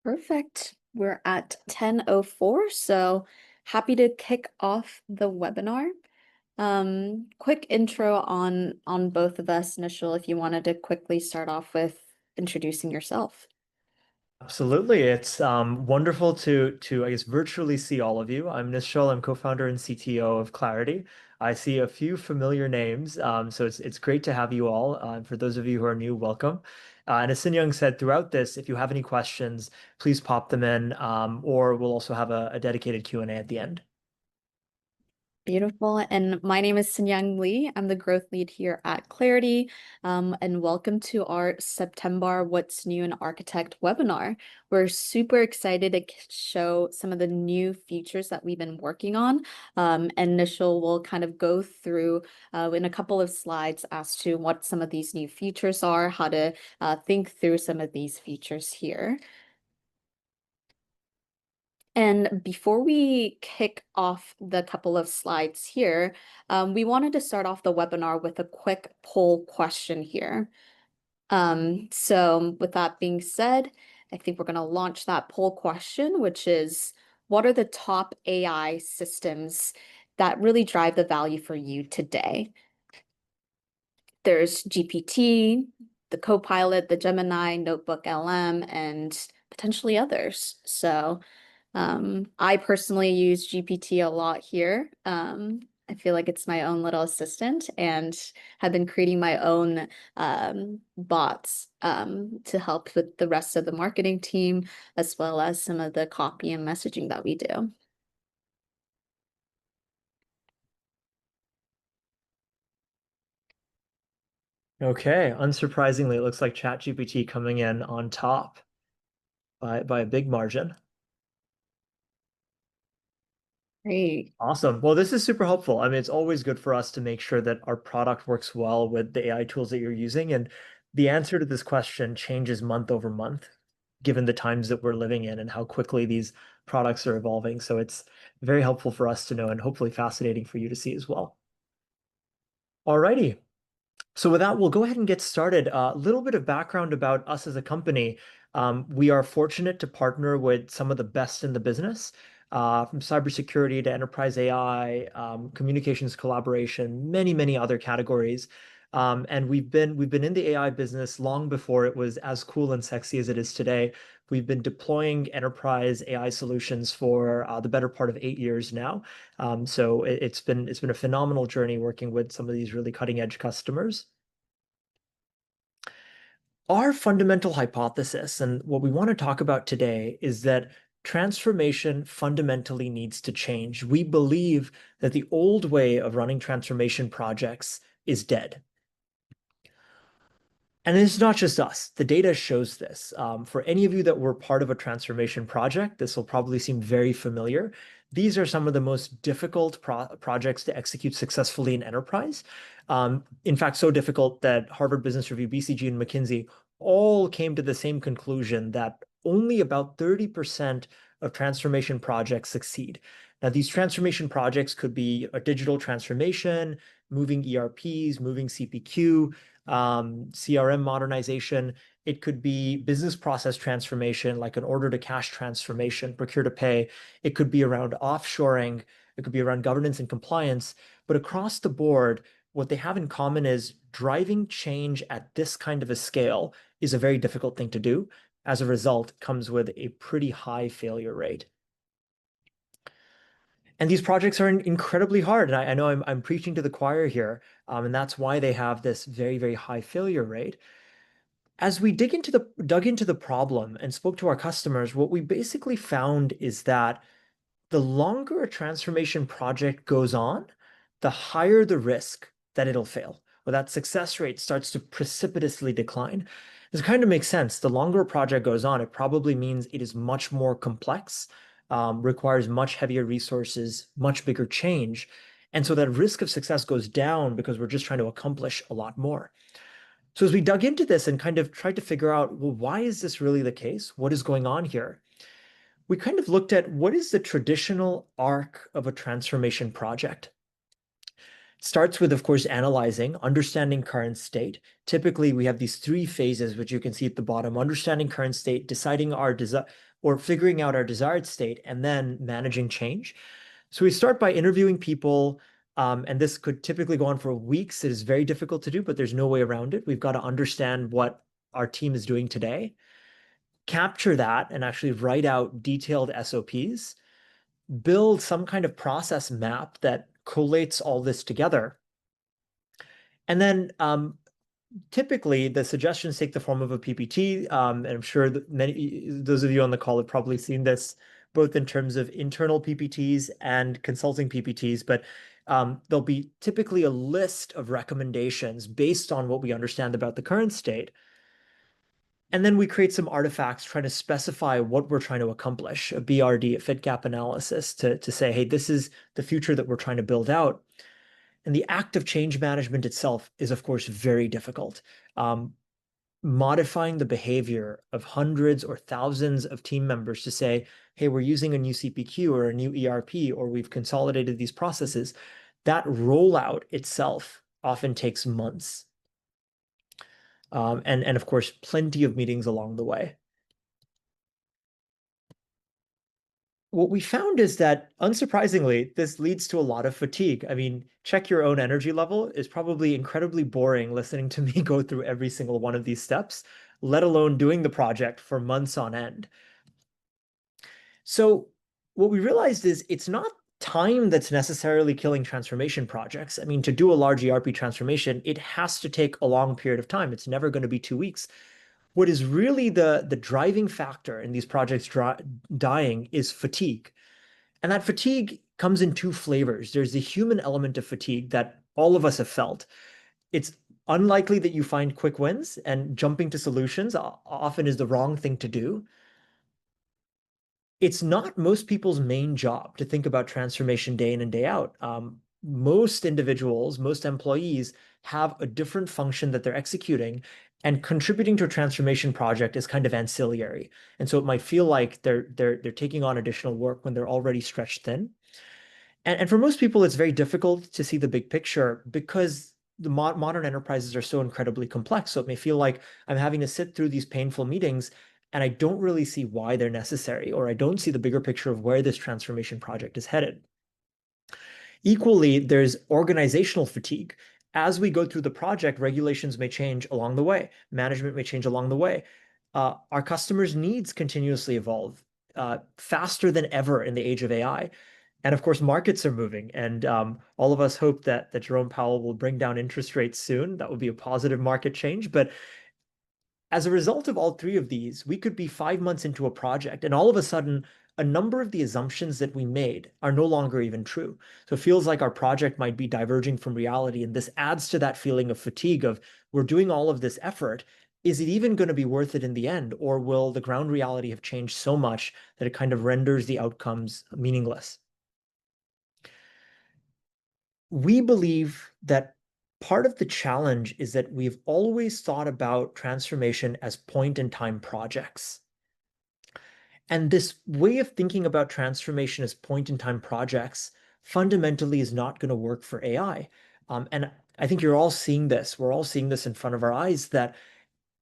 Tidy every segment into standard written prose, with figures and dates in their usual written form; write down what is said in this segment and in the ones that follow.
Perfect. We're at 10:04, so happy to kick off the webinar. Quick intro on both of us, Nischal, if you wanted to quickly start off with introducing yourself. Absolutely. It's wonderful to I guess virtually see all of you. I'm Nischal. I'm co-founder and CTO of Klarity. I see a few familiar names, so it's great to have you all. For those of you who are new, welcome. And as Sinyoung said, throughout this, if you have any questions, please pop them in, or we'll also have a dedicated Q&A at the end. Beautiful. And my name is Sinyoung Lee. I'm the growth lead here at Klarity. And welcome to our September What's New in Architect webinar. We're super excited to show some of the new features that we've been working on. And Nishal will kind of go through in a couple of slides as to what some of these new features are, how to think through some of these features here. And before we kick off the couple of slides here, we wanted to start off the webinar with a quick poll question here. So with that being said, I think we're going to launch that poll question, which is, what are the top AI systems that really drive the value for you today? There's GPT, the Copilot, the Gemini, Notebook LM, and potentially others. So I personally use GPT a lot here. I feel like it's my own little assistant and have been creating my own bots to help with the rest of the marketing team, as well as some of the copy and messaging that we do. Okay, unsurprisingly, it looks like ChatGPT coming in on top by a big margin. Great. Awesome. Well, this is super helpful. I mean, it's always good for us to make sure that our product works well with the AI tools that you're using. And the answer to this question changes month over month, given the times that we're living in and how quickly these products are evolving. So it's very helpful for us to know and hopefully fascinating for you to see as well. Alrighty. So with that, we'll go ahead and get started. A little bit of background about us as a company. We are fortunate to partner with some of the best in the business, from cybersecurity to enterprise AI, communications collaboration, many other categories. And we've been in the AI business long before it was as cool and sexy as it is today. We've been deploying enterprise AI solutions for the better part of 8 years now. So it's been a phenomenal journey working with some of these really cutting edge customers. Our fundamental hypothesis, and what we want to talk about today, is that transformation fundamentally needs to change. We believe that the old way of running transformation projects is dead. And it's not just us. The data shows this. For any of you that were part of a transformation project, this will probably seem very familiar. These are some of the most difficult projects to execute successfully in enterprise. In fact, so difficult that Harvard Business Review, BCG, and McKinsey all came to the same conclusion that only about 30% of transformation projects succeed. Now, these transformation projects could be a digital transformation, moving ERPs, moving CPQ, CRM modernization. It could be business process transformation, like an order to cash transformation, procure to pay. It could be around offshoring. It could be around governance and compliance. But across the board, what they have in common is driving change at this kind of a scale is a very difficult thing to do. As a result, comes with a pretty high failure rate. And these projects are incredibly hard. And I know I'm preaching to the choir here, and that's why they have this very high failure rate. As we dug into the problem and spoke to our customers, what we basically found is that the longer a transformation project goes on, the higher the risk that it'll fail, or that success rate starts to precipitously decline. This kind of makes sense. The longer a project goes on, it probably means it is much more complex, requires much heavier resources, much bigger change. And so that risk of success goes down because we're just trying to accomplish a lot more. So as we dug into this and kind of tried to figure out, well, why is this really the case? What is going on here? We kind of looked at what is the traditional arc of a transformation project. Starts with, of course, analyzing, understanding current state. Typically, we have these three phases, which you can see at the bottom: understanding current state, deciding or figuring out our desired state and then managing change. So we start by interviewing people, and this could typically go on for weeks. It is very difficult to do, but there's no way around it. We've got to understand what our team is doing today, capture that, and actually write out detailed SOPs, build some kind of process map that collates all this together. And then typically the suggestions take the form of a PPT. And I'm sure that those of you on the call have probably seen this both in terms of internal PPTs and consulting PPTs, but there'll be typically a list of recommendations based on what we understand about the current state. And then we create some artifacts trying to specify what we're trying to accomplish, a BRD, a fit gap analysis, to say, hey, this is the future that we're trying to build out. And the act of change management itself is, of course, very difficult. Modifying the behavior of hundreds or thousands of team members to say, hey, we're using a new CPQ or a new ERP, or we've consolidated these processes, that rollout itself often takes months. And of course, plenty of meetings along the way. What we found is that, unsurprisingly, this leads to a lot of fatigue. I mean, check your own energy level is probably incredibly boring listening to me go through every single one of these steps, let alone doing the project for months on end. So what we realized is it's not time that's necessarily killing transformation projects. I mean, to do a large ERP transformation, it has to take a long period of time. It's never going to be 2 weeks. What is really the driving factor in these projects dying is fatigue. And that fatigue comes in two flavors. There's the human element of fatigue that all of us have felt. It's unlikely that you find quick wins, and jumping to solutions often is the wrong thing to do. It's not most people's main job to think about transformation day in and day out. Most individuals, most employees have a different function that they're executing, and contributing to a transformation project is kind of ancillary. And so it might feel like they're taking on additional work when they're already stretched thin. And for most people, it's very difficult to see the big picture because the modern enterprises are so incredibly complex. So it may feel like I'm having to sit through these painful meetings and I don't really see why they're necessary, or I don't see the bigger picture of where this transformation project is headed. Equally, there's organizational fatigue. As we go through the project, regulations may change along the way, management may change along the way. Our customers' needs continuously evolve faster than ever in the age of AI. And of course, markets are moving, and all of us hope that Jerome Powell will bring down interest rates soon. That would be a positive market change. But as a result of all three of these, we could be 5 months into a project, and all of a sudden, a number of the assumptions that we made are no longer even true. So it feels like our project might be diverging from reality, and this adds to that feeling of fatigue of we're doing all of this effort. Is it even going to be worth it in the end, or will the ground reality have changed so much that it kind of renders the outcomes meaningless? We believe that part of the challenge is that we've always thought about transformation as point-in-time projects. And this way of thinking about transformation as point-in-time projects fundamentally is not going to work for AI. And I think you're all seeing this. We're all seeing this in front of our eyes that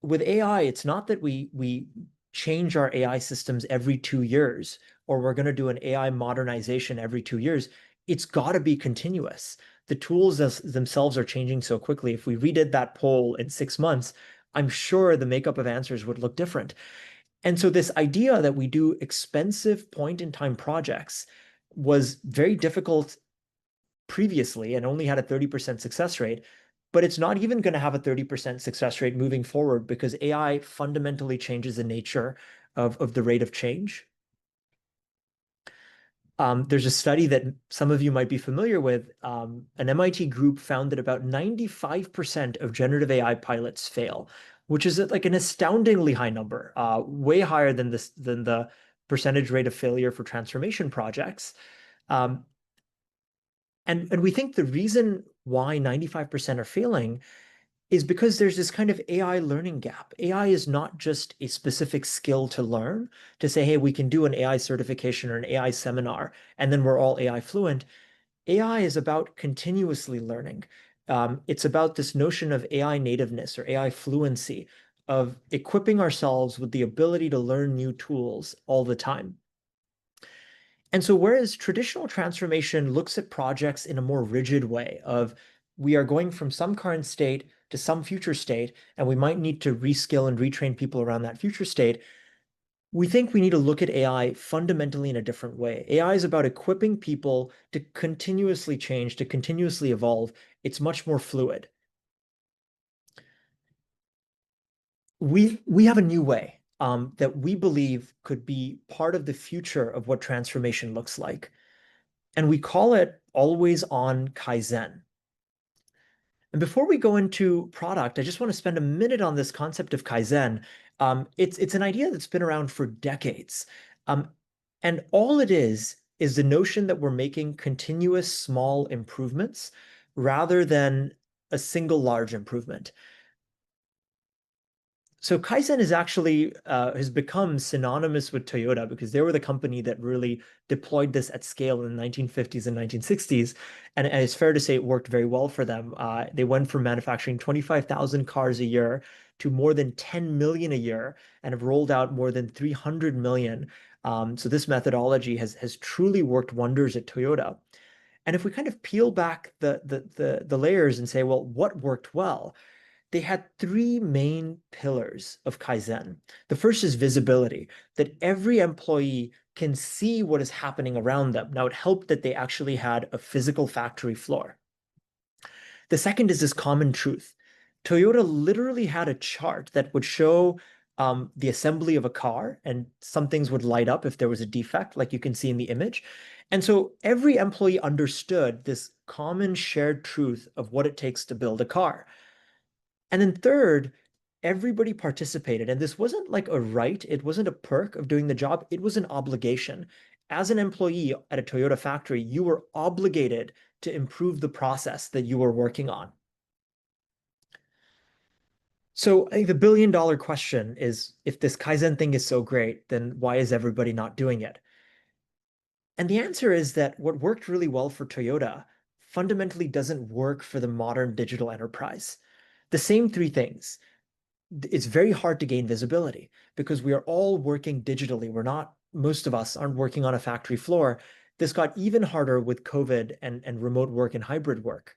with AI, it's not that we change our AI systems every 2 years, or we're going to do an AI modernization every 2 years. It's got to be continuous. The tools themselves are changing so quickly. If we redid that poll in 6 months, I'm sure the makeup of answers would look different. And so this idea that we do expensive point-in-time projects was very difficult previously and only had a 30% success rate. But it's not even going to have a 30% success rate moving forward because AI fundamentally changes the nature of the rate of change. There's a study that some of you might be familiar with. An MIT group found that about 95% of generative AI pilots fail, which is like an astoundingly high number, way higher than the percentage rate of failure for transformation projects. Um, and we think the reason why 95% are failing is because there's this kind of AI learning gap. AI is not just a specific skill to learn to say, hey, we can do an AI certification or an AI seminar, and then we're all AI fluent. AI is about continuously learning. It's about this notion of AI nativeness or AI fluency. of equipping ourselves with the ability to learn new tools all the time. And so, whereas traditional transformation looks at projects in a more rigid way of we are going from some current state to some future state, and we might need to reskill and retrain people around that future state, we think we need to look at AI fundamentally in a different way. AI is about equipping people to continuously change, to continuously evolve. It's much more fluid. We have a new way that we believe could be part of the future of what transformation looks like. And we call it always on Kaizen. And before we go into product, I just want to spend a minute on this concept of Kaizen. It's an idea that's been around for decades. Um, and all it is the notion that we're making continuous small improvements rather than a single large improvement. So Kaizen is actually has become synonymous with Toyota because they were the company that really deployed this at scale in the 1950s and 1960s. And it's fair to say it worked very well for them. They went from manufacturing 25,000 cars a year to more than 10 million a year and have rolled out more than 300 million. So this methodology has truly worked wonders at Toyota. And if we kind of peel back the layers and say, well, what worked well? They had three main pillars of Kaizen. The first is visibility, that every employee can see what is happening around them. Now, it helped that they actually had a physical factory floor. The second is this common truth. Toyota literally had a chart that would show the assembly of a car, and some things would light up if there was a defect, like you can see in the image. And so every employee understood this common shared truth of what it takes to build a car. And then third, everybody participated. And this wasn't like a right, it wasn't a perk of doing the job, it was an obligation. As an employee at a Toyota factory, you were obligated to improve the process that you were working on. So I think the billion-dollar question is if this Kaizen thing is so great, then why is everybody not doing it? And the answer is that what worked really well for Toyota fundamentally doesn't work for the modern digital enterprise. The same three things. It's very hard to gain visibility because we are all working digitally. Most of us aren't working on a factory floor. This got even harder with COVID and remote work and hybrid work.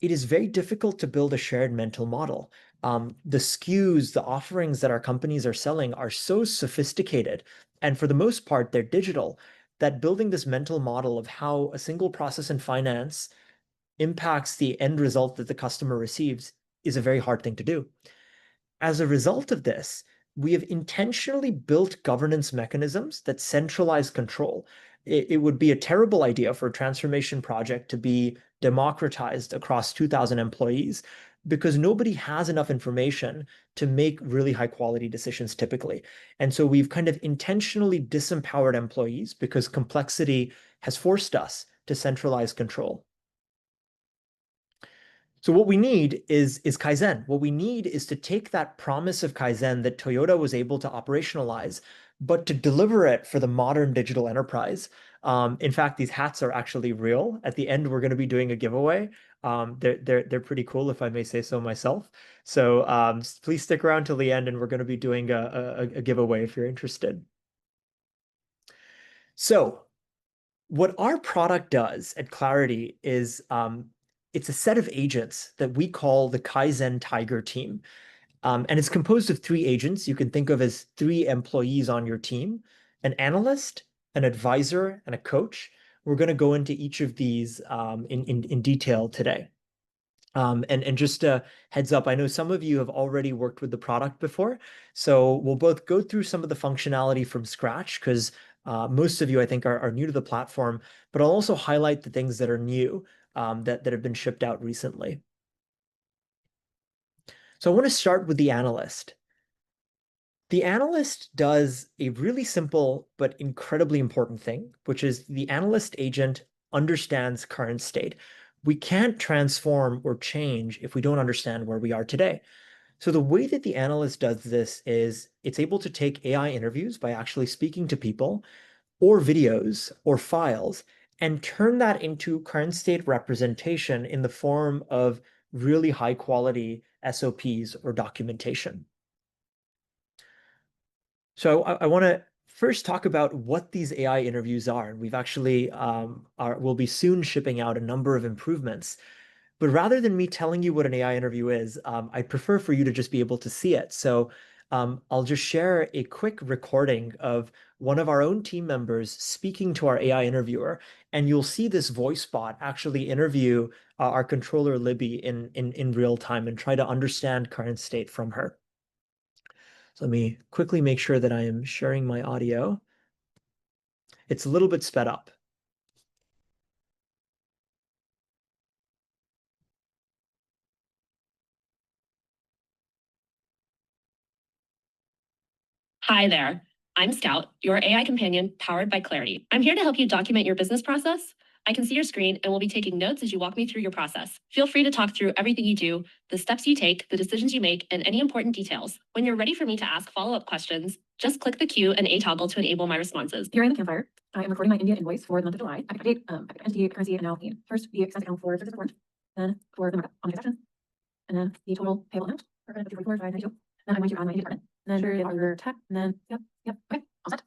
It is very difficult to build a shared mental model. The SKUs, the offerings that our companies are selling are so sophisticated, and for the most part, they're digital, that building this mental model of how a single process in finance impacts the end result that the customer receives is a very hard thing to do. As a result of this, we have intentionally built governance mechanisms that centralize control. It would be a terrible idea for a transformation project to be democratized across 2,000 employees because nobody has enough information to make really high quality decisions typically. And so we've kind of intentionally disempowered employees because complexity has forced us to centralize control. So what we need is Kaizen. What we need is to take that promise of Kaizen that Toyota was able to operationalize, but to deliver it for the modern digital enterprise. In fact, these hats are actually real. At the end, we're going to be doing a giveaway. They're pretty cool, if I may say so myself. So please stick around till the end, and we're going to be doing a giveaway if you're interested. So what our product does at Klarity is it's a set of agents that we call the Kaizen Tiger team. And it's composed of three agents you can think of as three employees on your team, an analyst, an advisor, and a coach. We're going to go into each of these in detail today. And just a heads up, I know some of you have already worked with the product before, so we'll both go through some of the functionality from scratch because most of you, I think, are new to the platform, but I'll also highlight the things that are new that have been shipped out recently. So I want to start with the analyst. The analyst does a really simple but incredibly important thing, which is the analyst agent understands current state. We can't transform or change if we don't understand where we are today. So the way that the analyst does this is it's able to take AI interviews by actually speaking to people or videos or files and turn that into current state representation in the form of really high quality SOPs or documentation. So I want to first talk about what these AI interviews are. And we've actually will be soon shipping out a number of improvements. But rather than me telling you what an AI interview is, I prefer for you to just be able to see it. So I'll just share a quick recording of one of our own team members speaking to our AI interviewer, and you'll see this voice bot actually interview our controller Libby in real time and try to understand current state from her. So let me quickly make sure that I am sharing my audio. It's a little bit sped up. Hi there. I'm Scout, your AI companion powered by Klarity. I'm here to help you document your business process. I can see your screen and will be taking notes as you walk me through your process. Feel free to talk through everything you do, the steps you take, the decisions you make, and any important details. When you're ready for me to ask follow-up questions, just click the Q and A toggle to enable my responses. Here I am at Campfire. I am recording my India invoice for the month of July. Epic date, epic entity, currency, and now need. First, the expense account for services performed, then for the markup on the transactions, and then the total payable amount for 592. Then I'm going to run my India department, and then Sure. auditor tech, and then yep, okay, all set.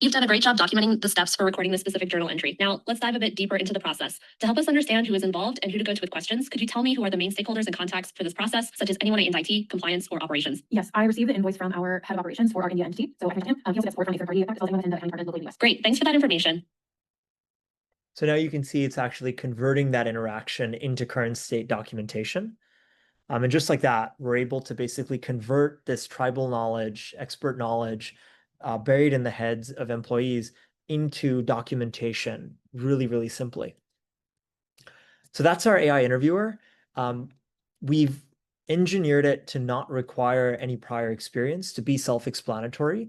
You've done a great job documenting the steps for recording this specific journal entry. Now, let's dive a bit deeper into the process. To help us understand who is involved and who to go to with questions, could you tell me who are the main stakeholders and contacts for this process, such as anyone in IT, compliance, or operations? Yes, I received the invoice from our head of operations for our India entity, so I mentioned him. He also gets support from a third party consulting within the accounting department locally in the US. Great, thanks for that information. So now you can see it's actually converting that interaction into current state documentation. And just like that, we're able to basically convert this tribal knowledge, expert knowledge, buried in the heads of employees into documentation really, really simply. So that's our AI interviewer. We've engineered it to not require any prior experience, to be self-explanatory.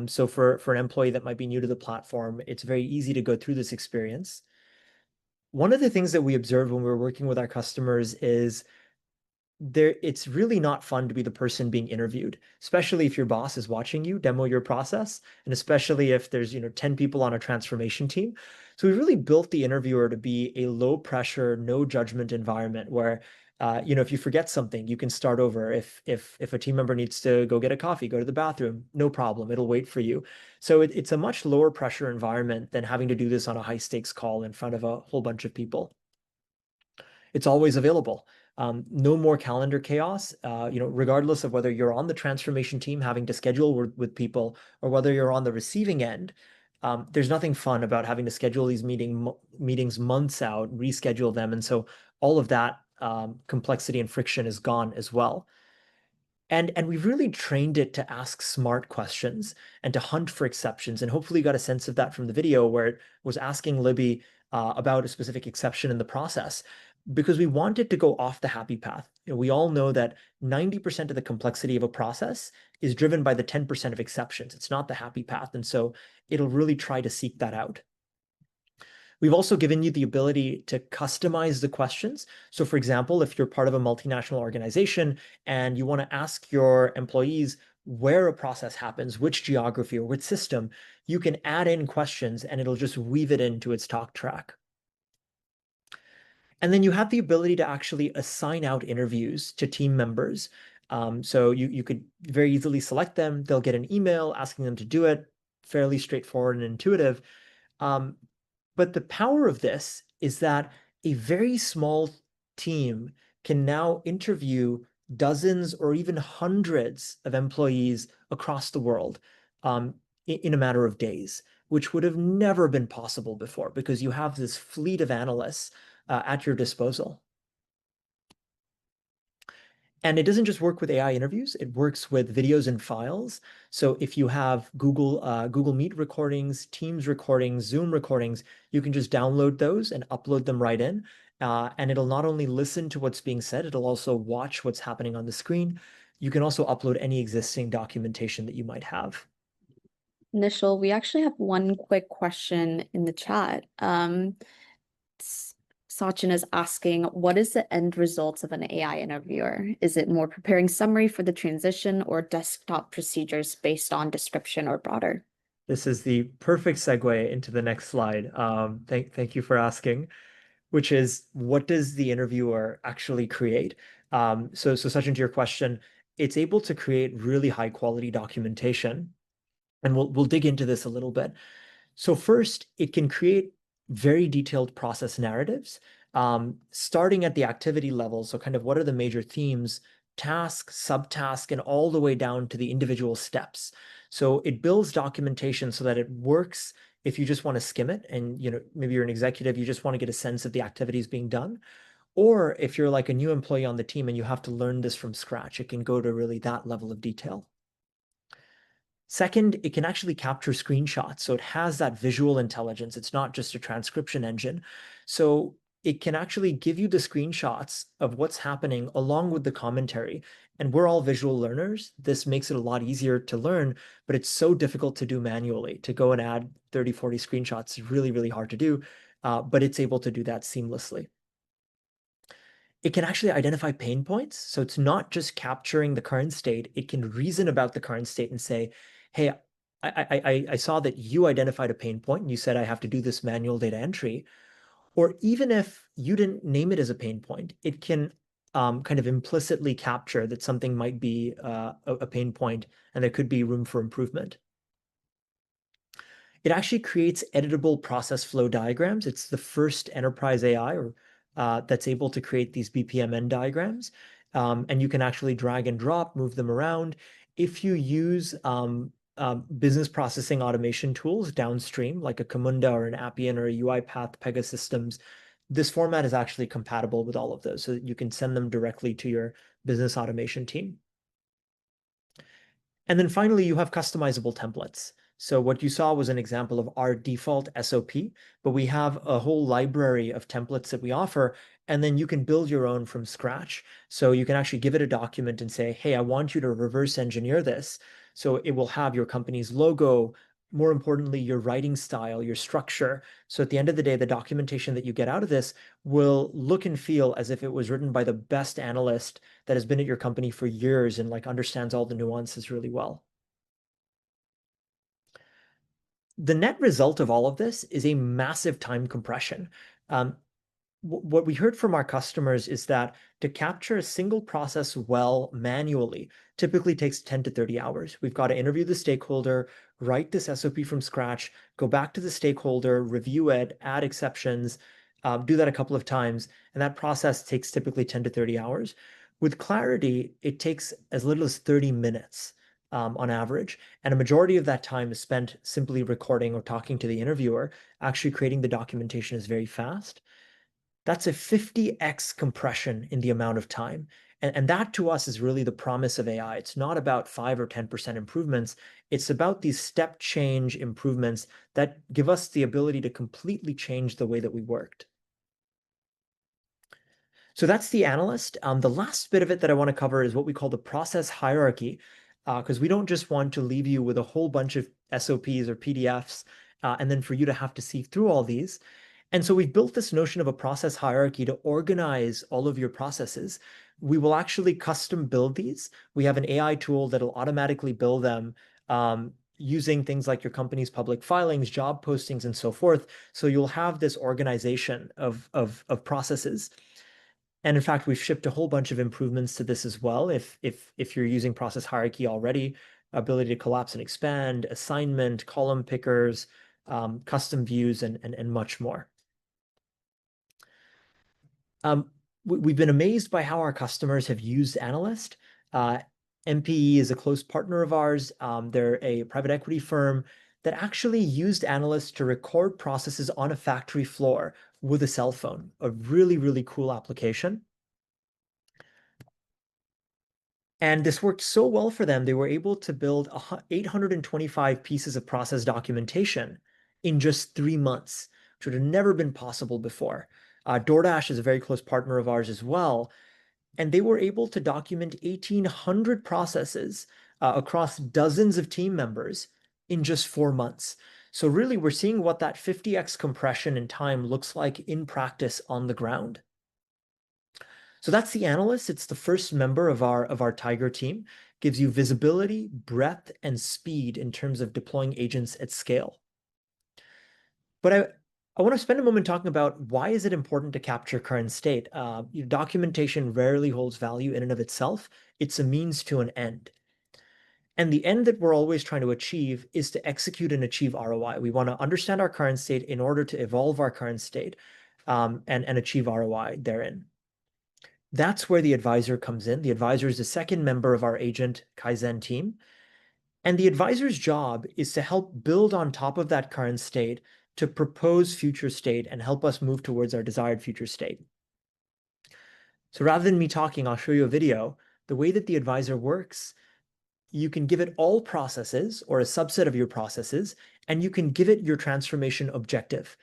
So for an employee that might be new to the platform, it's very easy to go through this experience. One of the things that we observed when we were working with our customers is it's really not fun to be the person being interviewed, especially if your boss is watching you demo your process, and especially if there's 10 people on a transformation team. So we really built the interviewer to be a low pressure, no judgment environment where if you forget something, you can start over. If a team member needs to go get a coffee, go to the bathroom, no problem, it'll wait for you. So it's a much lower pressure environment than having to do this on a high stakes call in front of a whole bunch of people. It's always available. No more calendar chaos, regardless of whether you're on the transformation team having to schedule with people or whether you're on the receiving end. There's nothing fun about having to schedule these meetings months out, reschedule them. And so all of that complexity and friction is gone as well. And we've really trained it to ask smart questions and to hunt for exceptions. And hopefully you got a sense of that from the video where it was asking Libby about a specific exception in the process because we want it to go off the happy path. We all know that 90% of the complexity of a process is driven by the 10% of exceptions. It's not the happy path. And so it'll really try to seek that out. We've also given you the ability to customize the questions. So for example, if you're part of a multinational organization and you want to ask your employees where a process happens, which geography or which system, you can add in questions and it'll just weave it into its talk track. And then you have the ability to actually assign out interviews to team members. So you could very easily select them. They'll get an email asking them to do it, fairly straightforward and intuitive. But the power of this is that a very small team can now interview dozens or even hundreds of employees across the world in a matter of days, which would have never been possible before because you have this fleet of analysts at your disposal. And it doesn't just work with AI interviews, it works with videos and files. So if you have Google Meet recordings, Teams recordings, Zoom recordings, you can just download those and upload them right in. And it'll not only listen to what's being said, it'll also watch what's happening on the screen. You can also upload any existing documentation that you might have. Nischal, we actually have one quick question in the chat. Sachin is asking, what is the end results of an AI interviewer? Is it more preparing summary for the transition or desktop procedures based on description or broader? This is the perfect segue into the next slide. Thank you for asking. which is what does the interviewer actually create? So Sachin, to your question, it's able to create really high quality documentation. And we'll dig into this a little bit. So first, it can create very detailed process narratives, starting at the activity level. So kind of what are the major themes, task, subtask, and all the way down to the individual steps. So it builds documentation so that it works if you just want to skim it and maybe you're an executive, you just want to get a sense of the activities being done. Or if you're like a new employee on the team and you have to learn this from scratch, it can go to really that level of detail. Second, it can actually capture screenshots. So it has that visual intelligence. It's not just a transcription engine. So it can actually give you the screenshots of what's happening along with the commentary. And we're all visual learners. This makes it a lot easier to learn, but it's so difficult to do manually. To go and add 30, 40 screenshots is really, really hard to do, but it's able to do that seamlessly. It can actually identify pain points. So it's not just capturing the current state. It can reason about the current state and say, hey, I saw that you identified a pain point and you said I have to do this manual data entry. Or even if you didn't name it as a pain point, it can kind of implicitly capture that something might be a pain point and there could be room for improvement. It actually creates editable process flow diagrams. It's the first enterprise AI that's able to create these BPMN diagrams. And you can actually drag and drop, move them around. If you use business processing automation tools downstream, like a Camunda or an Appian or a UiPath Pegasystems, this format is actually compatible with all of those, so that you can send them directly to your business automation team. And then finally, you have customizable templates. So what you saw was an example of our default SOP, but we have a whole library of templates that we offer, and then you can build your own from scratch. So you can actually give it a document and say, hey, I want you to reverse engineer this. So it will have your company's logo, more importantly, your writing style, your structure. So at the end of the day, the documentation that you get out of this will look and feel as if it was written by the best analyst that has been at your company for years and like understands all the nuances really well. The net result of all of this is a massive time compression. What we heard from our customers is that to capture a single process well manually typically takes 10 to 30 hours. We've got to interview the stakeholder, write this SOP from scratch, go back to the stakeholder, review it, add exceptions, do that a couple of times, and that process takes typically 10 to 30 hours. With Klarity, it takes as little as 30 minutes on average, and a majority of that time is spent simply recording or talking to the interviewer. Actually creating the documentation is very fast. That's a 50x compression in the amount of time. And that to us is really the promise of AI. It's not about 5 or 10% improvements. It's about these step change improvements that give us the ability to completely change the way that we worked. So that's the analyst. The last bit of it that I want to cover is what we call the process hierarchy, because we don't just want to leave you with a whole bunch of SOPs or PDFs, and then for you to have to see through all these. And so we've built this notion of a process hierarchy to organize all of your processes. We will actually custom build these. We have an AI tool that'll automatically build them using things like your company's public filings, job postings, and so forth. So you'll have this organization of processes. And in fact, we've shipped a whole bunch of improvements to this as well. If you're using process hierarchy already, ability to collapse and expand, assignment, column pickers, custom views, and much more. We've been amazed by how our customers have used Analyst. MPE is a close partner of ours. They're a private equity firm that actually used Analyst to record processes on a factory floor with a cell phone. A really, really cool application. And this worked so well for them, they were able to build 825 pieces of process documentation in just 3 months, which would have never been possible before. DoorDash is a very close partner of ours as well, and they were able to document 1,800 processes across dozens of team members in just 4 months. So really, we're seeing what that 50x compression in time looks like in practice on the ground. So that's the analyst. It's the first member of our Tiger team. Gives you visibility, breadth, and speed in terms of deploying agents at scale. But I want to spend a moment talking about why is it important to capture current state. Documentation rarely holds value in and of itself. It's a means to an end. And the end that we're always trying to achieve is to execute and achieve ROI. We want to understand our current state in order to evolve our current state and achieve ROI therein. That's where the advisor comes in. The advisor is the second member of our agent Kaizen team. And the advisor's job is to help build on top of that current state to propose future state and help us move towards our desired future state. So rather than me talking, I'll show you a video. The way that the advisor works, you can give it all processes or a subset of your processes, and you can give it your transformation objective.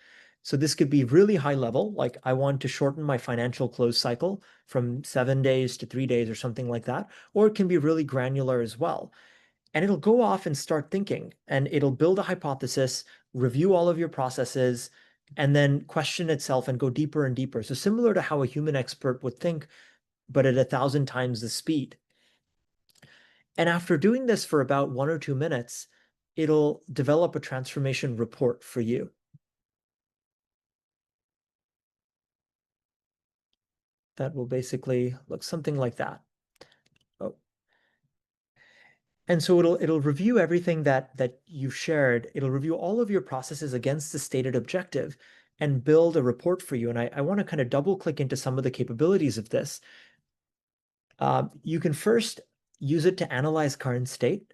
So this could be really high level, like I want to shorten my financial close cycle from 7 days to 3 days or something like that, or it can be really granular as well. And it'll go off and start thinking, and it'll build a hypothesis, review all of your processes, and then question itself and go deeper and deeper. So similar to how a human expert would think, but at 1,000 times the speed. And after doing this for about 1 or 2 minutes, it'll develop a transformation report for you. That will basically look something like that. Oh. And so it'll review everything that you've shared. It'll review all of your processes against the stated objective and build a report for you. And I want to kind of double click into some of the capabilities of this. You can first use it to analyze current state.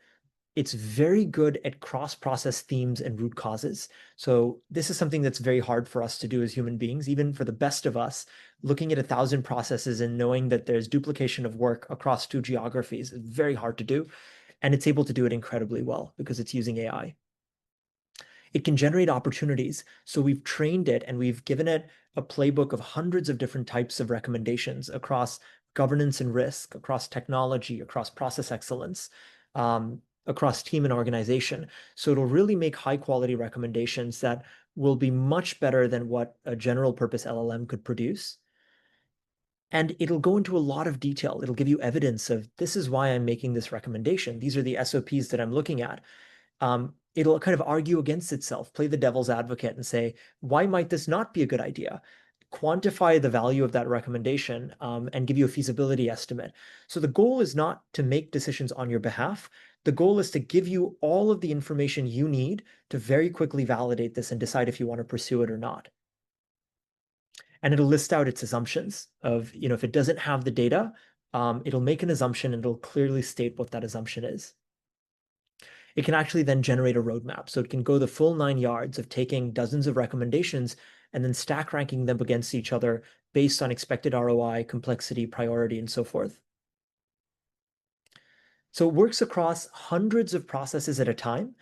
It's very good at cross-process themes and root causes. So this is something that's very hard for us to do as human beings, even for the best of us. Looking at 1,000 processes and knowing that there's duplication of work across 2 geographies is very hard to do. And it's able to do it incredibly well because it's using AI. It can generate opportunities. So we've trained it and we've given it a playbook of hundreds of different types of recommendations across governance and risk, across technology, across process excellence, across team and organization. So it'll really make high quality recommendations that will be much better than what a general purpose LLM could produce. And it'll go into a lot of detail. It'll give you evidence of this is why I'm making this recommendation. These are the SOPs that I'm looking at. It'll kind of argue against itself, play the devil's advocate and say, why might this not be a good idea? Quantify the value of that recommendation and give you a feasibility estimate. So the goal is not to make decisions on your behalf. The goal is to give you all of the information you need to very quickly validate this and decide if you want to pursue it or not. And it'll list out its assumptions of, if it doesn't have the data, it'll make an assumption and it'll clearly state what that assumption is. It can actually then generate a roadmap. So it can go the full 9 yards of taking dozens of recommendations and then stack ranking them against each other based on expected ROI, complexity, priority, and so forth. So it works across hundreds of processes at a time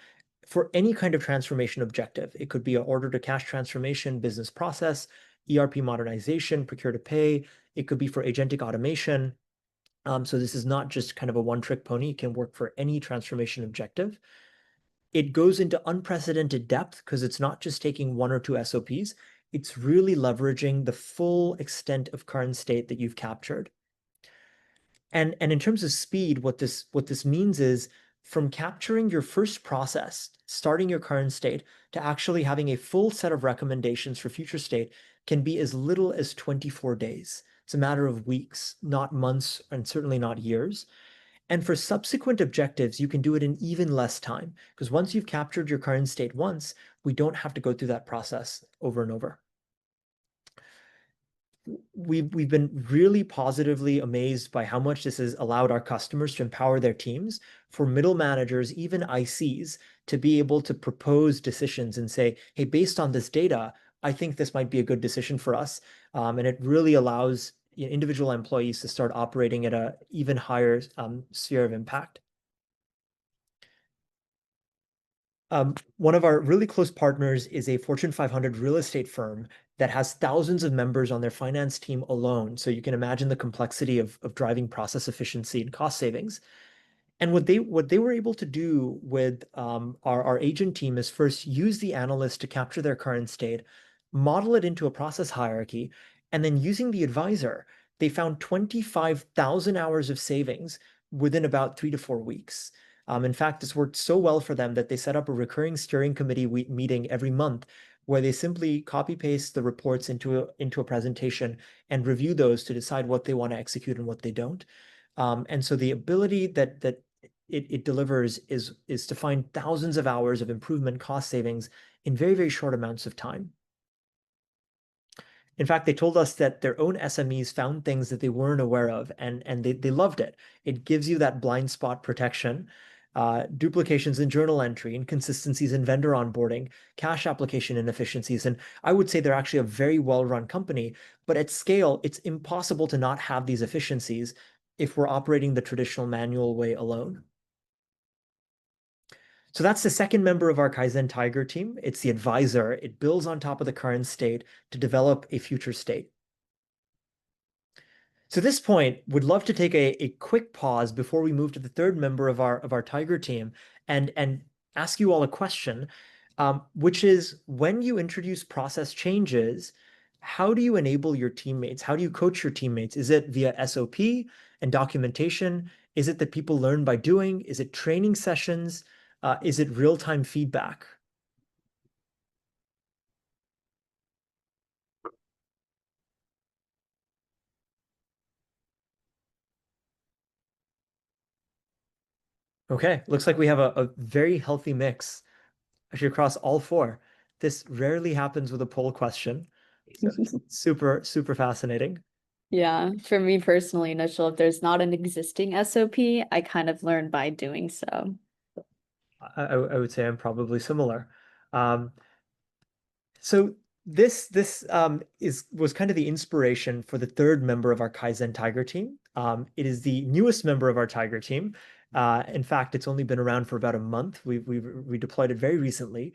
for any kind of transformation objective. It could be an order to cash transformation, business process, ERP modernization, procure to pay. It could be for agentic automation. So this is not just kind of a one-trick pony. It can work for any transformation objective. It goes into unprecedented depth because it's not just taking 1 or 2 SOPs. It's really leveraging the full extent of current state that you've captured. And in terms of speed, what this means is from capturing your first process, starting your current state, to actually having a full set of recommendations for future state can be as little as 24 days. It's a matter of weeks, not months, and certainly not years. And for subsequent objectives, you can do it in even less time, because once you've captured your current state once, we don't have to go through that process over and over. We've been really positively amazed by how much this has allowed our customers to empower their teams, for middle managers, even ICs, to be able to propose decisions and say, hey, based on this data, I think this might be a good decision for us. And it really allows individual employees to start operating at an even higher sphere of impact. One of our really close partners is a Fortune 500 real estate firm that has thousands of members on their finance team alone. So you can imagine the complexity of driving process efficiency and cost savings. And what they were able to do with our agent team is first use the analyst to capture their current state, model it into a process hierarchy, and then using the advisor, they found 25,000 hours of savings within about 3 to 4 weeks. In fact, this worked so well for them that they set up a recurring steering committee meeting every month where they simply copy paste the reports into a presentation and review those to decide what they want to execute and what they don't. And so the ability that it delivers is to find thousands of hours of improvement cost savings in very, very short amounts of time. In fact, they told us that their own SMEs found things that they weren't aware of, and they loved it. It gives you that blind spot protection, duplications in journal entry, inconsistencies in vendor onboarding, cash application inefficiencies. And I would say they're actually a very well-run company, but at scale, it's impossible to not have these efficiencies if we're operating the traditional manual way alone. So that's the second member of our Kaizen Tiger team. It's the advisor. It builds on top of the current state to develop a future state. So at this point, would love to take a quick pause before we move to the third member of our Tiger team and ask you all a question, which is when you introduce process changes, how do you enable your teammates? How do you coach your teammates? Is it via SOP and documentation? Is it that people learn by doing? Is it training sessions? Is it real-time feedback? Okay, looks like we have a very healthy mix actually across all four. This rarely happens with a poll question. So super, super fascinating. Yeah, for me personally, Nischal, if there's not an existing SOP, I kind of learn by doing so. I would say I'm probably similar. Um, so this was kind of the inspiration for the third member of our Kaizen Tiger team. It is the newest member of our Tiger team. In fact, it's only been around for about a month. We deployed it very recently.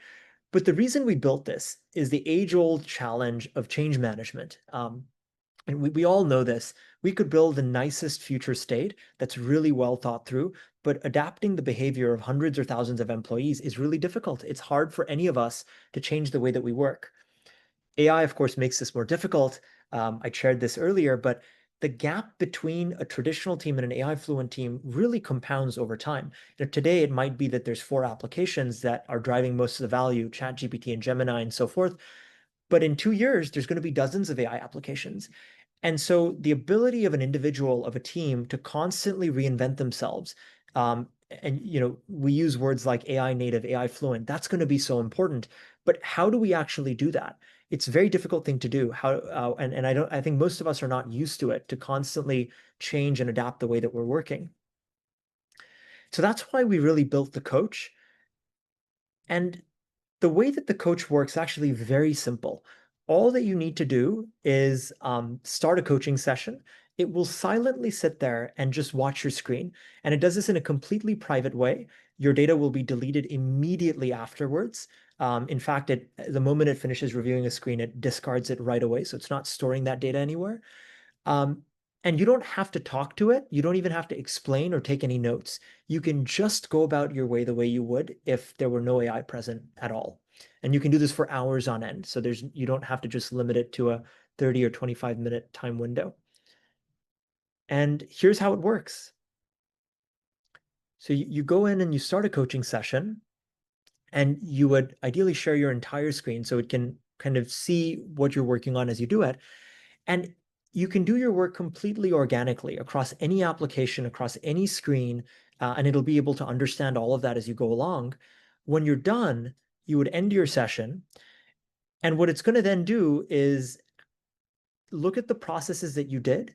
But the reason we built this is the age-old challenge of change management. And we all know this. We could build the nicest future state that's really well thought through, but adapting the behavior of hundreds or thousands of employees is really difficult. It's hard for any of us to change the way that we work. AI, of course, makes this more difficult. I shared this earlier, but the gap between a traditional team and an AI fluent team really compounds over time. Today, it might be that there's 4 applications that are driving most of the value, ChatGPT and Gemini and so forth. But in 2 years, there's going to be dozens of AI applications. And so the ability of an individual, of a team to constantly reinvent themselves, and we use words like AI native, AI fluent, that's going to be so important. But how do we actually do that? It's a very difficult thing to do. I think most of us are not used to it, to constantly change and adapt the way that we're working. So that's why we really built the coach. And the way that the coach works is actually very simple. All that you need to do is start a coaching session. It will silently sit there and just watch your screen. And it does this in a completely private way. Your data will be deleted immediately afterwards. In fact, the moment it finishes reviewing a screen, it discards it right away. So it's not storing that data anywhere. Um, and you don't have to talk to it. You don't even have to explain or take any notes. You can just go about your way the way you would if there were no AI present at all. And you can do this for hours on end. So you don't have to just limit it to a 30 or 25-minute time window. And here's how it works. So you go in and you start a coaching session, and you would ideally share your entire screen so it can kind of see what you're working on as you do it. And you can do your work completely organically across any application, across any screen, and it'll be able to understand all of that as you go along. When you're done, you would end your session. And what it's going to then do is look at the processes that you did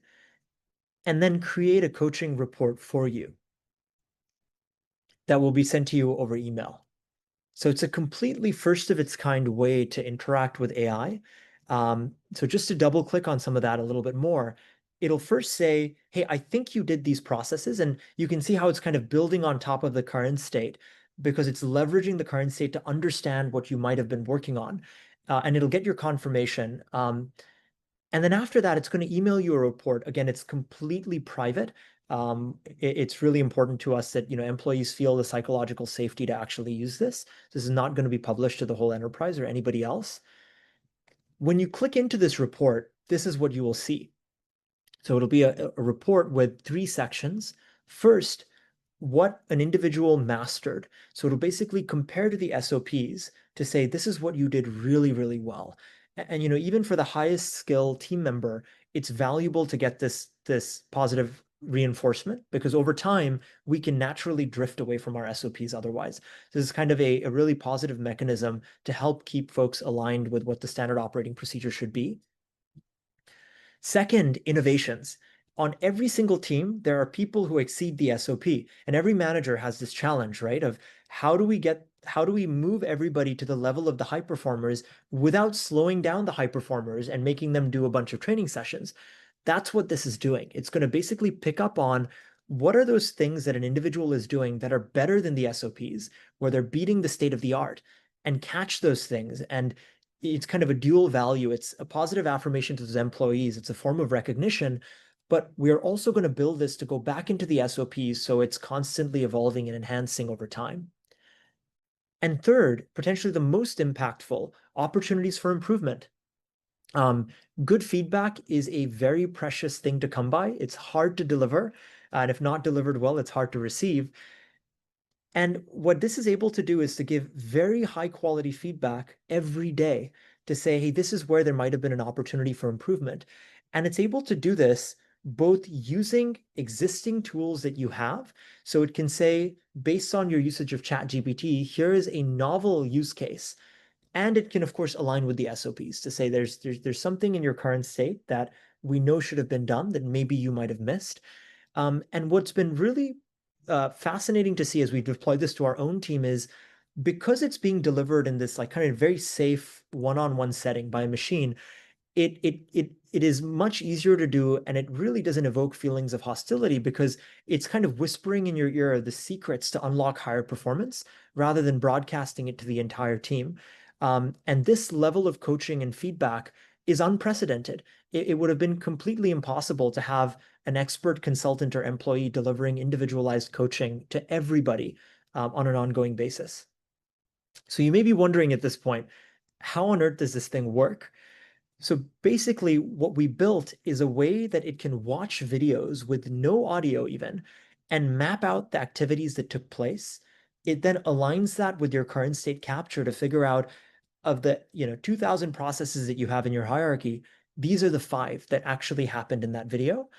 and then create a coaching report for you that will be sent to you over email. So it's a completely first of its kind way to interact with AI. So just to double click on some of that a little bit more, it'll first say, hey, I think you did these processes. And you can see how it's kind of building on top of the current state because it's leveraging the current state to understand what you might have been working on. And it'll get your confirmation. And then after that, it's going to email you a report. Again, it's completely private. It's really important to us that employees feel the psychological safety to actually use this. This is not going to be published to the whole enterprise or anybody else. When you click into this report, this is what you will see. So it'll be a report with 3 sections. First, what an individual mastered. So it'll basically compare to the SOPs to say, this is what you did really, really well. And even for the highest skill team member, it's valuable to get this positive reinforcement, because over time we can naturally drift away from our SOPs otherwise. So this is kind of a really positive mechanism to help keep folks aligned with what the standard operating procedure should be. Second, innovations. On every single team, there are people who exceed the SOP, and every manager has this challenge, right? Of how do we move everybody to the level of the high performers without slowing down the high performers and making them do a bunch of training sessions? That's what this is doing. It's going to basically pick up on what are those things that an individual is doing that are better than the SOPs, where they're beating the state of the art, and catch those things. And it's kind of a dual value. It's a positive affirmation to those employees. It's a form of recognition, but we're also going to build this to go back into the SOPs so it's constantly evolving and enhancing over time. And third, potentially the most impactful, opportunities for improvement. Good feedback is a very precious thing to come by. It's hard to deliver, and if not delivered well, it's hard to receive. And what this is able to do is to give very high quality feedback every day to say, hey, this is where there might have been an opportunity for improvement. And it's able to do this both using existing tools that you have. So it can say, based on your usage of ChatGPT, here is a novel use case. And it can, of course, align with the SOPs to say there's something in your current state that we know should have been done that maybe you might have missed. And what's been really fascinating to see as we deploy this to our own team is, because it's being delivered in this like kind of very safe one-on-one setting by a machine, it is much easier to do, and it really doesn't evoke feelings of hostility because it's kind of whispering in your ear the secrets to unlock higher performance rather than broadcasting it to the entire team. And this level of coaching and feedback is unprecedented. It would have been completely impossible to have an expert consultant or employee delivering individualized coaching to everybody on an ongoing basis. So you may be wondering at this point, how on earth does this thing work? So basically, what we built is a way that it can watch videos with no audio even and map out the activities that took place. It then aligns that with your current state capture to figure out, of the 2,000 processes that you have in your hierarchy, these are the 5 that actually happened in that video,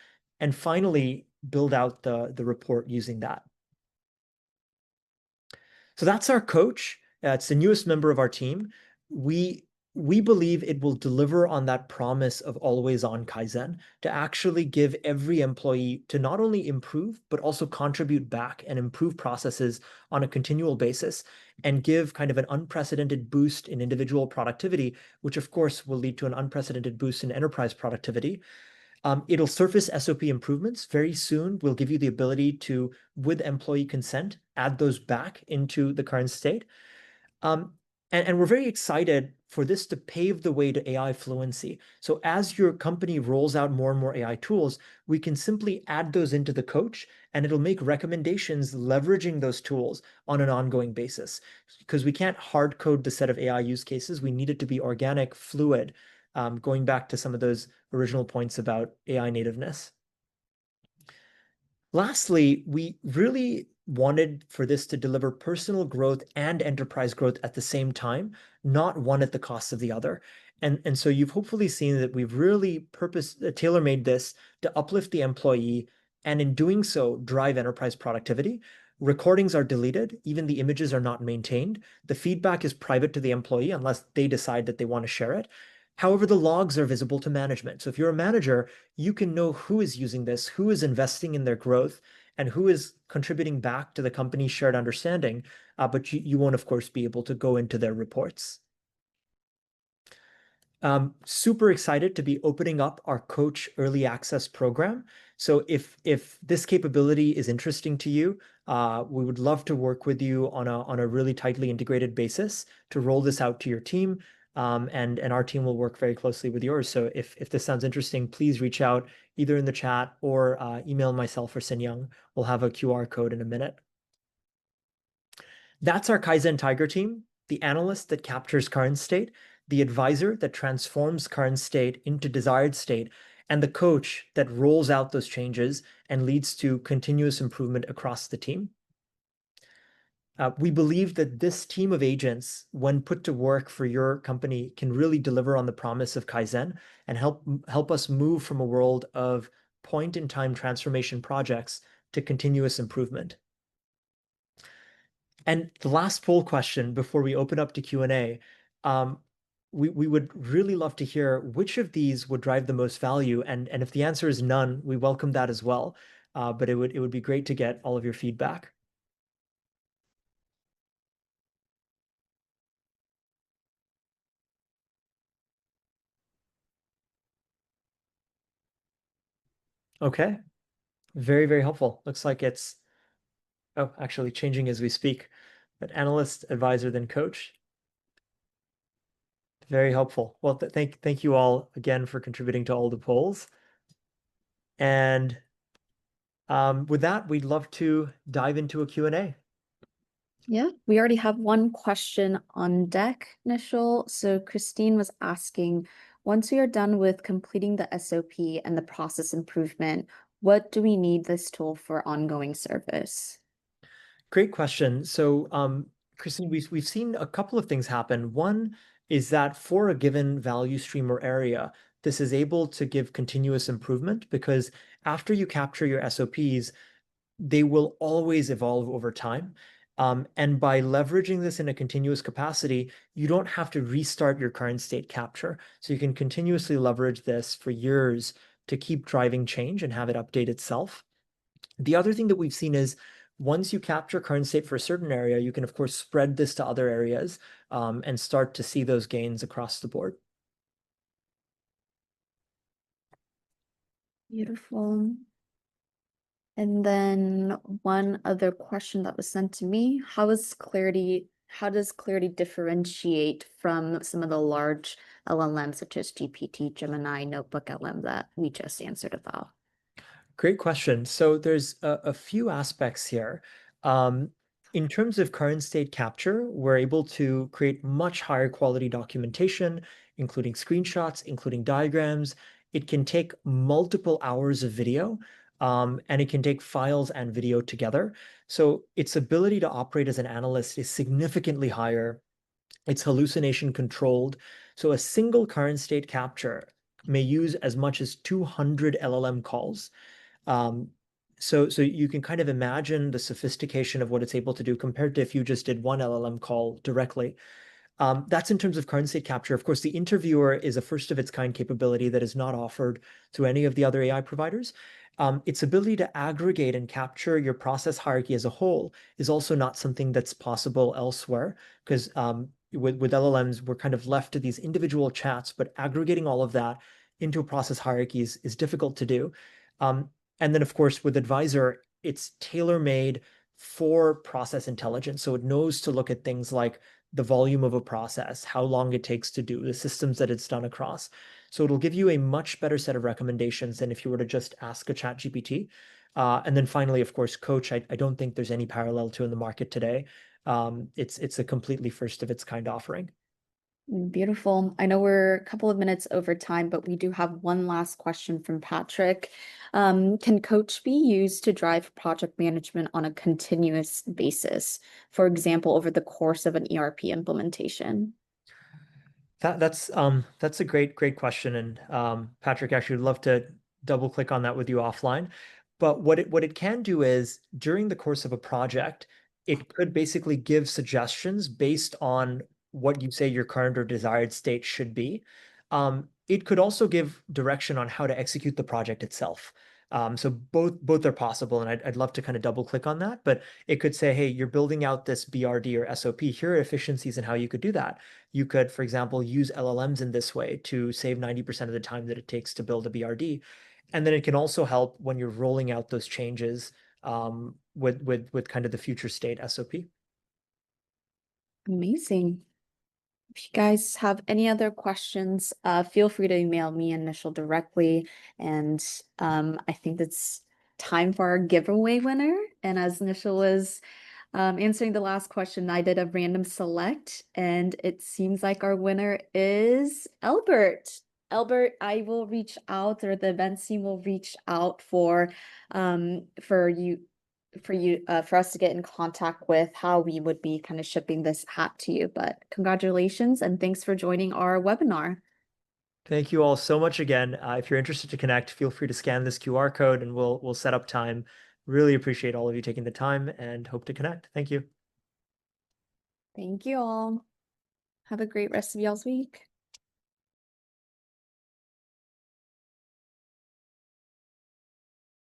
and finally build out the report using that. So that's our coach. It's the newest member of our team. We believe it will deliver on that promise of always on Kaizen, to actually give every employee to not only improve, but also contribute back and improve processes on a continual basis, and give kind of an unprecedented boost in individual productivity, which of course will lead to an unprecedented boost in enterprise productivity. It'll surface SOP improvements very soon. We'll give you the ability to, with employee consent, add those back into the current state. And we're very excited for this to pave the way to AI fluency. So as your company rolls out more and more AI tools, we can simply add those into the coach, and it'll make recommendations leveraging those tools on an ongoing basis. Because we can't hard code the set of AI use cases. We need it to be organic, fluid, going back to some of those original points about AI nativeness. Lastly, we really wanted for this to deliver personal growth and enterprise growth at the same time, not one at the cost of the other. And so you've hopefully seen that we've really tailor-made this to uplift the employee, and in doing so, drive enterprise productivity. Recordings are deleted, even the images are not maintained. The feedback is private to the employee unless they decide that they want to share it. However, the logs are visible to management. So if you're a manager, you can know who is using this, who is investing in their growth, and who is contributing back to the company's shared understanding, but you won't, of course, be able to go into their reports. Super excited to be opening up our Coach Early Access program. So if this capability is interesting to you, we would love to work with you on a really tightly integrated basis to roll this out to your team. And our team will work very closely with yours. So if this sounds interesting, please reach out either in the chat or email myself or Sinyoung. We'll have a QR code in a minute. That's our Kaizen Tiger team, the analyst that captures current state, the advisor that transforms current state into desired state, and the coach that rolls out those changes and leads to continuous improvement across the team. We believe that this team of agents, when put to work for your company, can really deliver on the promise of Kaizen and help us move from a world of point-in-time transformation projects to continuous improvement. And the last poll question before we open up to Q&A, we would really love to hear which of these would drive the most value. And if the answer is none, we welcome that as well. But it would be great to get all of your feedback. Okay. Very, very helpful. Looks like it's, oh, actually changing as we speak. But analyst, advisor, then coach. Very helpful. Well, thank you all again for contributing to all the polls. And with that, we'd love to dive into a Q&A. Yeah, we already have one question on deck, Nischal. So Christine was asking, once we are done with completing the SOP and the process improvement, what do we need this tool for ongoing service? Great question. So, Christine, we've seen a couple of things happen. One is that for a given value stream or area, this is able to give continuous improvement because after you capture your SOPs, they will always evolve over time. And by leveraging this in a continuous capacity, you don't have to restart your current state capture. So you can continuously leverage this for years to keep driving change and have it update itself. The other thing that we've seen is once you capture current state for a certain area, you can, of course, spread this to other areas and start to see those gains across the board. Beautiful. And then one other question that was sent to me, how does Klarity differentiate from some of the large LLMs such as GPT, Gemini, Notebook LM that we just answered about? Great question. So there's a few aspects here. In terms of current state capture, we're able to create much higher quality documentation, including screenshots, including diagrams. It can take multiple hours of video, and it can take files and video together. So its ability to operate as an analyst is significantly higher. It's hallucination controlled. So a single current state capture may use as much as 200 LLM calls. Um, so you can kind of imagine the sophistication of what it's able to do compared to if you just did one LLM call directly. That's in terms of current state capture. Of course, the interviewer is a first of its kind capability that is not offered to any of the other AI providers. Its ability to aggregate and capture your process hierarchy as a whole is also not something that's possible elsewhere because with LLMs, we're kind of left to these individual chats, but aggregating all of that into a process hierarchy is difficult to do. And then, of course, with Advisor, it's tailor-made for process intelligence. So it knows to look at things like the volume of a process, how long it takes to do, the systems that it's done across. So it'll give you a much better set of recommendations than if you were to just ask a chat GPT. And then finally, of course, Coach, I don't think there's any parallel to in the market today. It's a completely first of its kind offering. Beautiful. I know we're a couple of minutes over time, but we do have one last question from Patrick. Can Coach be used to drive project management on a continuous basis? For example, over the course of an ERP implementation? That's a great question, and Patrick, actually would love to double click on that with you offline. But what it can do is during the course of a project, it could basically give suggestions based on what you say your current or desired state should be. It could also give direction on how to execute the project itself. So both are possible, and I'd love to kind of double click on that. But it could say, hey, you're building out this BRD or SOP. Here are efficiencies and how you could do that. You could, for example, use LLMs in this way to save 90% of the time that it takes to build a BRD. And then it can also help when you're rolling out those changes with kind of the future state SOP. Amazing. If you guys have any other questions, feel free to email me and Nischal directly. And I think it's time for our giveaway winner. And as Nischal was answering the last question, I did a random select, and it seems like our winner is Albert. Albert, I will reach out, or the events team will reach out for for us to get in contact with how we would be kind of shipping this hat to you. But congratulations and thanks for joining our webinar. Thank you all so much again. If you're interested to connect, feel free to scan this QR code and we'll set up time. Really appreciate all of you taking the time and hope to connect. Thank you. Thank you all. Have a great rest of y'all's week.